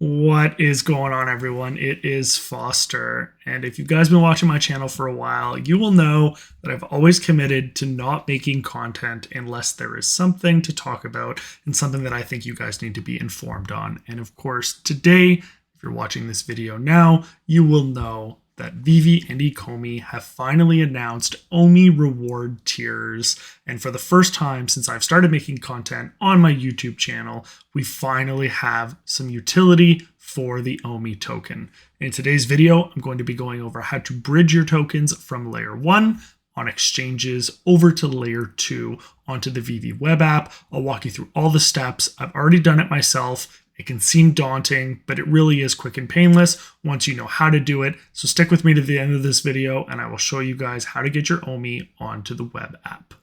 What is going on, everyone? It is Foster, and if you guys been watching my channel for a while, you will know that I've always committed to not making content unless there is something to talk about and something that I think you guys need to be informed on. And of course, today, if you're watching this video now, you will know that VeVe and Ecomi have finally announced OMI reward tiers. And for the first time since I've started making content on my YouTube channel, we finally have some utility for the OMI token. In today's video, I'm going to be going over how to bridge your tokens from layer 1 on exchanges over to layer 2 onto the VeVe web app. I'll walk you through all the steps. I've already done it myself. It can seem daunting, but it really is quick and painless once you know how to do it. So stick with me to the end of this video and I will show you guys how to get your OMI onto the web app.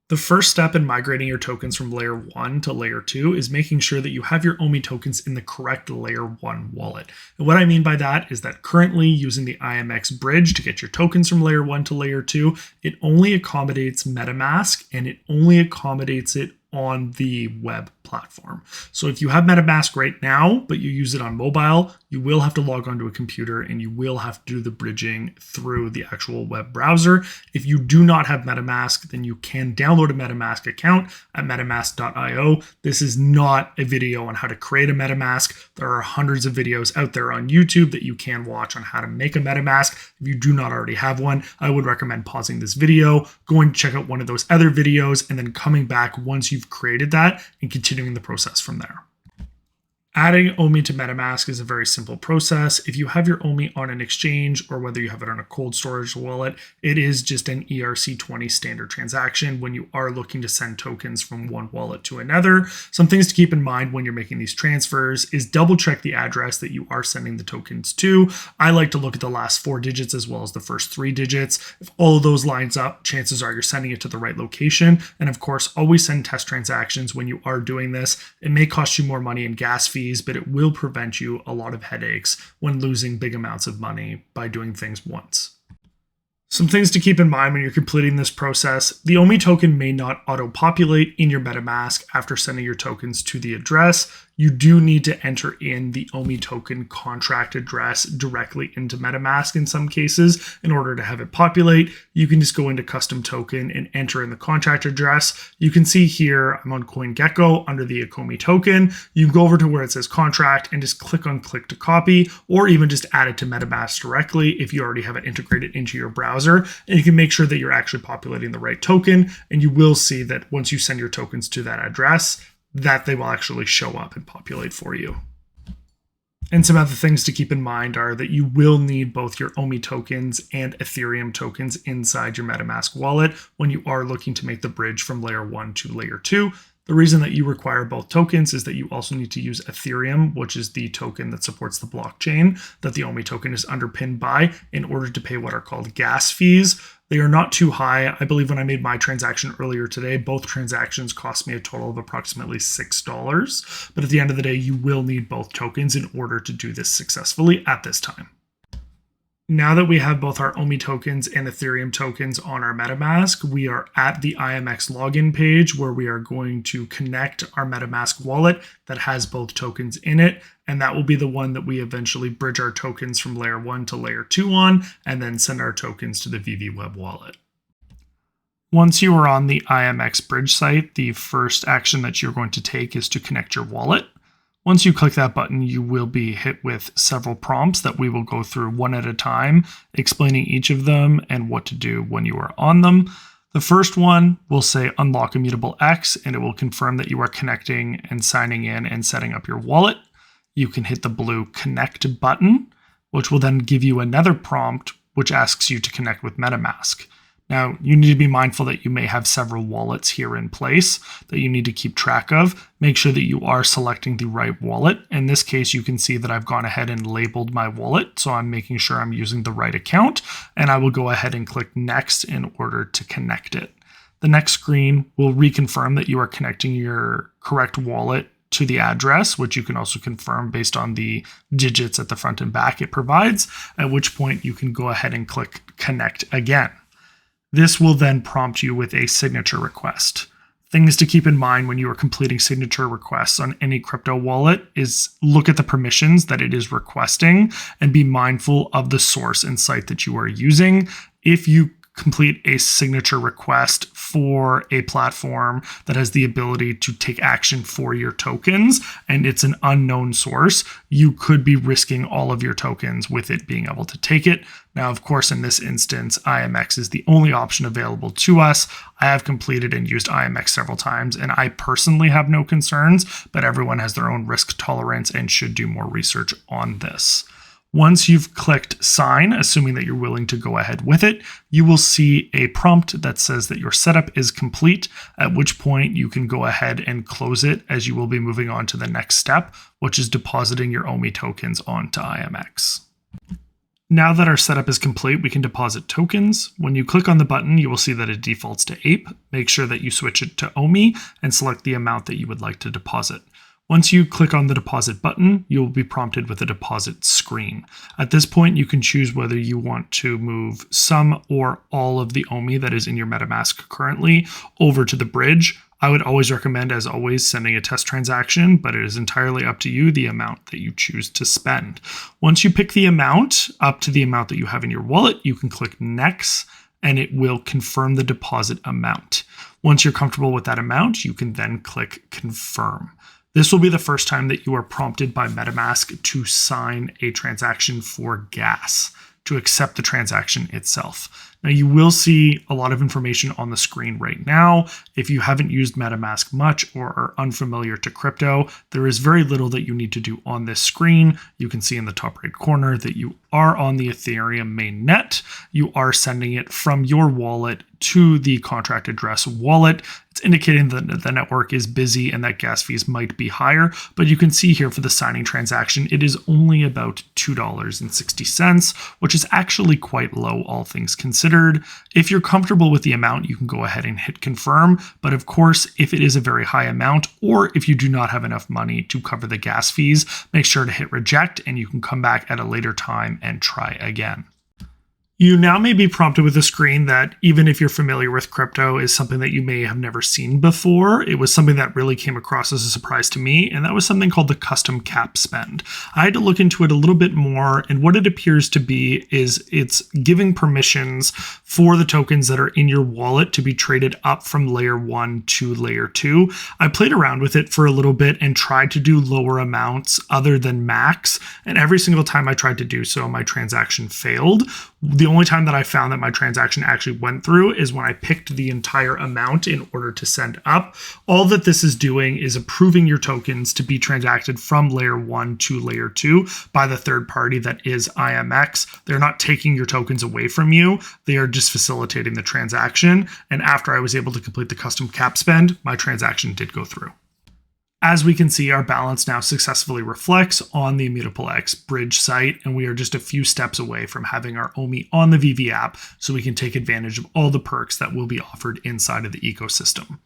The first step in migrating your tokens from layer 1 to layer 2 is making sure that you have your OMI tokens in the correct layer 1 wallet. And what I mean by that is that currently using the IMX bridge to get your tokens from layer 1 to layer 2, it only accommodates Metamask and it only accommodates it on the web platform. So if you have Metamask right now, but you use it on mobile, you will have to log onto a computer and you will have to do the bridging through the actual web browser. If you do not have Metamask, then you can download a Metamask account at metamask.io. This is not a video on how to create a Metamask. There are hundreds of videos out there on YouTube that you can watch on how to make a Metamask. If you do not already have one, I would recommend pausing this video, going to check out one of those other videos, and then coming back once you've created that and continuing the process from there. Adding OMI to Metamask is a very simple process. If you have your OMI on an exchange or whether you have it on a cold storage wallet, it is just an ERC20 standard transaction when you are looking to send tokens from one wallet to another. Some things to keep in mind when you're making these transfers is double check the address that you are sending the tokens to. I like to look at the last 4 digits as well as the first 3 digits. If all of those lines up, chances are you're sending it to the right location. And of course, always send test transactions when you are doing this. It may cost you more money in gas fees, but it will prevent you a lot of headaches when losing big amounts of money by doing things once. Some things to keep in mind when you're completing this process: the OMI token may not auto-populate in your MetaMask after sending your tokens to the address. You do need to enter in the OMI token contract address directly into MetaMask in some cases in order to have it populate. You can just go into custom token and enter in the contract address. You can see here I'm on CoinGecko under the Ecomi token. You can go over to where it says contract and just click on click to copy, or even just add it to MetaMask directly if you already have it integrated into your browser. And you can make sure that you're actually populating the right token, and you will see that once you send your tokens to that address, that they will actually show up and populate for you. And some other things to keep in mind are that you will need both your OMI tokens and Ethereum tokens inside your MetaMask wallet when you are looking to make the bridge from layer 1 to layer 2. The reason that you require both tokens is that you also need to use Ethereum, which is the token that supports the blockchain that the OMI token is underpinned by, in order to pay what are called gas fees. They are not too high. I believe when I made my transaction earlier today, both transactions cost me a total of approximately $6. But at the end of the day, you will need both tokens in order to do this successfully at this time. Now that we have both our OMI tokens and Ethereum tokens on our MetaMask, we are at the IMX login page where we are going to connect our MetaMask wallet that has both tokens in it. And that will be the one that we eventually bridge our tokens from layer 1 to layer 2 on, and then send our tokens to the VeVe web wallet. Once you are on the IMX bridge site, the first action that you're going to take is to connect your wallet. Once you click that button, you will be hit with several prompts that we will go through one at a time, explaining each of them and what to do when you are on them. The first one will say unlock immutable X, and it will confirm that you are connecting and signing in and setting up your wallet. You can hit the blue connect button, which will then give you another prompt which asks you to connect with MetaMask. Now, you need to be mindful that you may have several wallets here in place that you need to keep track of. Make sure that you are selecting the right wallet. In this case, you can see that I've gone ahead and labeled my wallet, so I'm making sure I'm using the right account, and I will go ahead and click next in order to connect it. The next screen will reconfirm that you are connecting your correct wallet to the address, which you can also confirm based on the digits at the front and back it provides, at which point you can go ahead and click connect again. This will then prompt you with a signature request. Things to keep in mind when you are completing signature requests on any crypto wallet is look at the permissions that it is requesting and be mindful of the source and site that you are using. If you complete a signature request for a platform that has the ability to take action for your tokens and it's an unknown source, you could be risking all of your tokens with it being able to take it. Now, of course, in this instance, IMX is the only option available to us. I have completed and used IMX several times, and I personally have no concerns, but everyone has their own risk tolerance and should do more research on this. Once you've clicked sign, assuming that you're willing to go ahead with it, you will see a prompt that says that your setup is complete, at which point you can go ahead and close it as you will be moving on to the next step, which is depositing your OMI tokens onto IMX. Now that our setup is complete, we can deposit tokens. When you click on the button, you will see that it defaults to APE. Make sure that you switch it to OMI and select the amount that you would like to deposit. Once you click on the deposit button, you will be prompted with a deposit screen. At this point, you can choose whether you want to move some or all of the OMI that is in your MetaMask currently over to the bridge. I would always recommend, as always, sending a test transaction, but it is entirely up to you the amount that you choose to spend. Once you pick the amount up to the amount that you have in your wallet, you can click Next, and it will confirm the deposit amount. Once you're comfortable with that amount, you can then click Confirm. This will be the first time that you are prompted by MetaMask to sign a transaction for gas, to accept the transaction itself. Now, you will see a lot of information on the screen right now. If you haven't used MetaMask much or are unfamiliar to crypto, there is very little that you need to do on this screen. You can see in the top right corner that you are on the Ethereum mainnet. You are sending it from your wallet to the contract address wallet. It's indicating that the network is busy and that gas fees might be higher, but you can see here for the signing transaction, it is only about $2.60, which is actually quite low, all things considered. If you're comfortable with the amount, you can go ahead and hit confirm, but of course, if it is a very high amount, or if you do not have enough money to cover the gas fees, make sure to hit reject and you can come back at a later time and try again. You now may be prompted with a screen that, even if you're familiar with crypto, is something that you may have never seen before. It was something that really came across as a surprise to me, and that was something called the custom cap spend. I had to look into it a little bit more, and what it appears to be is it's giving permissions for the tokens that are in your wallet to be traded up from layer 1 to layer 2. I played around with it for a little bit and tried to do lower amounts other than max, and every single time I tried to do so, my transaction failed. The only time that I found that my transaction actually went through is when I picked the entire amount in order to send up. All that this is doing is approving your tokens to be transacted from layer 1 to layer 2 by the third party that is IMX. They're not taking your tokens away from you. They are just facilitating the transaction. And after I was able to complete the custom cap spend, my transaction did go through. As we can see, our balance now successfully reflects on the Immutable X bridge site, and we are just a few steps away from having our OMI on the VeVe app so we can take advantage of all the perks that will be offered inside of the ecosystem.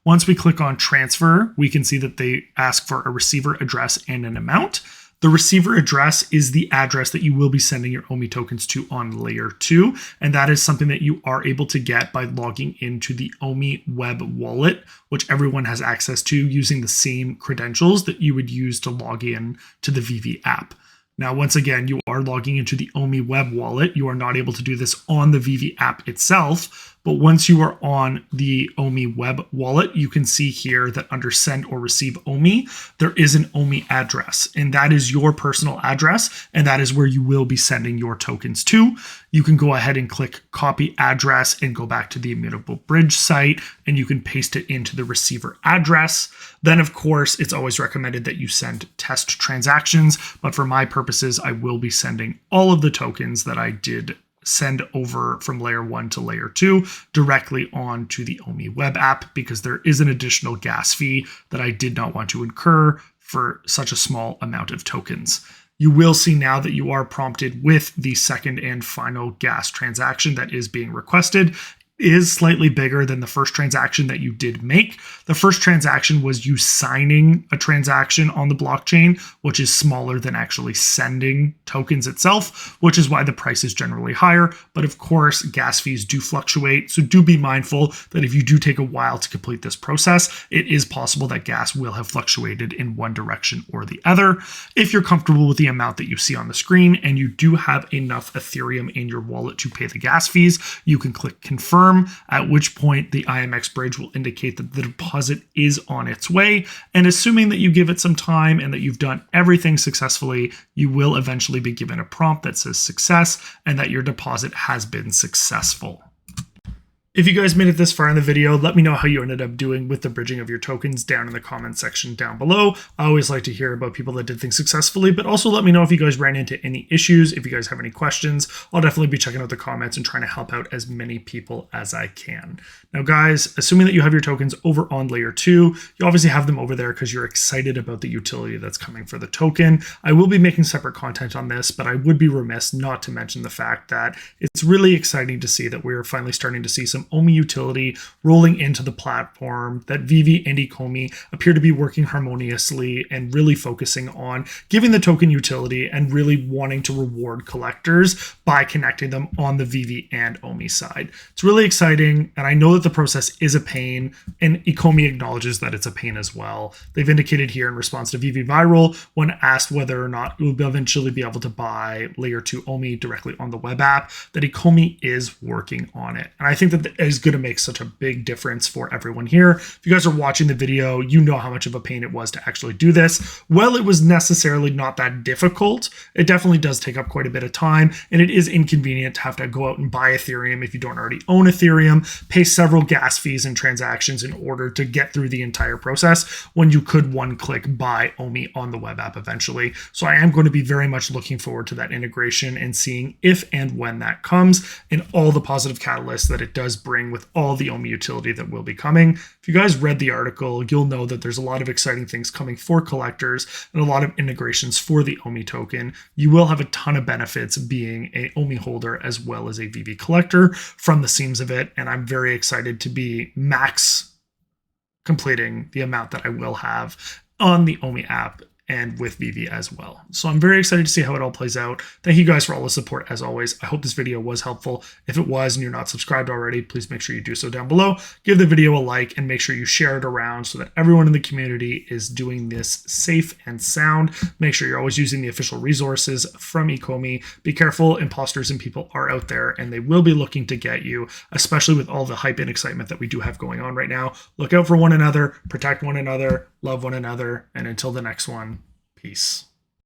Once we click on transfer, we can see that they ask for a receiver address and an amount. The receiver address is the address that you will be sending your OMI tokens to on layer 2, and that is something that you are able to get by logging into the OMI web wallet, which everyone has access to using the same credentials that you would use to log in to the VeVe app. Now, once again, you are logging into the OMI web wallet. You are not able to do this on the VeVe app itself, but once you are on the OMI web wallet, you can see here that under send or receive OMI, there is an OMI address, and that is your personal address, and that is where you will be sending your tokens to. You can go ahead and click copy address and go back to the Immutable Bridge site, and you can paste it into the receiver address. Then, of course, it's always recommended that you send test transactions, but for my purposes, I will be sending all of the tokens that I did send over from layer 1 to layer 2 directly onto the OMI web app because there is an additional gas fee that I did not want to incur for such a small amount of tokens. You will see now that you are prompted with the second and final gas transaction that is being requested. is slightly bigger than the first transaction that you did make. The first transaction was you signing a transaction on the blockchain, which is smaller than actually sending tokens itself, which is why the price is generally higher. But of course, gas fees do fluctuate. So do be mindful that if you do take a while to complete this process, it is possible that gas will have fluctuated in one direction or the other. If you're comfortable with the amount that you see on the screen and you do have enough Ethereum in your wallet to pay the gas fees, you can click confirm, at which point the IMX bridge will indicate that the deposit is on its way. And assuming that you give it some time and that you've done everything successfully, you will eventually be given a prompt that says success and that your deposit has been successful. If you guys made it this far in the video, let me know how you ended up doing with the bridging of your tokens down in the comments section down below. I always like to hear about people that did things successfully, but also let me know if you guys ran into any issues. If you guys have any questions, I'll definitely be checking out the comments and trying to help out as many people as I can. Now guys, assuming that you have your tokens over on layer 2, you obviously have them over there because you're excited about the utility that's coming for the token. I will be making separate content on this, but I would be remiss not to mention the fact that it's really exciting to see that we're finally starting to see some OMI utility rolling into the platform, that VeVe and Ecomi appear to be working harmoniously and really focusing on giving the token utility and really wanting to reward collectors by connecting them on the VeVe and OMI side. It's really exciting, and I know that the process is a pain, and Ecomi acknowledges that it's a pain as well. They've indicated here in response to VeVe Viral, when asked whether or not we'll eventually be able to buy layer 2 OMI directly on the web app, that Ecomi is working on it. And I think that is going to make such a big difference for everyone here. If you guys are watching the video, you know how much of a pain it was to actually do this. Well, it was necessarily not that difficult. It definitely does take up quite a bit of time, and it is inconvenient to have to go out and buy Ethereum if you don't already own Ethereum, pay several gas fees and transactions in order to get through the entire process when you could one-click buy OMI on the web app eventually. So I am going to be very much looking forward to that integration and seeing if and when that comes and all the positive catalysts that it does bring with all the OMI utility that will be coming. If you guys read the article, you'll know that there's a lot of exciting things coming for collectors and a lot of integrations for the OMI token. You will have a ton of benefits being a OMI holder as well as a VeVe collector from the seams of it, and I'm very excited to be max completing the amount that I will have on the OMI app and with VeVe as well. So I'm very excited to see how it all plays out. Thank you guys for all the support as always. I hope this video was helpful. If it was and you're not subscribed already, please make sure you do so down below. Give the video a like and make sure you share it around so that everyone in the community is doing this safe and sound. Make sure you're always using the official resources from Ecomi. Be careful, imposters and people are out there and they will be looking to get you, especially with all the hype and excitement that we do have going on right now. Look out for one another, protect one another, love one another, and until the next one, peace.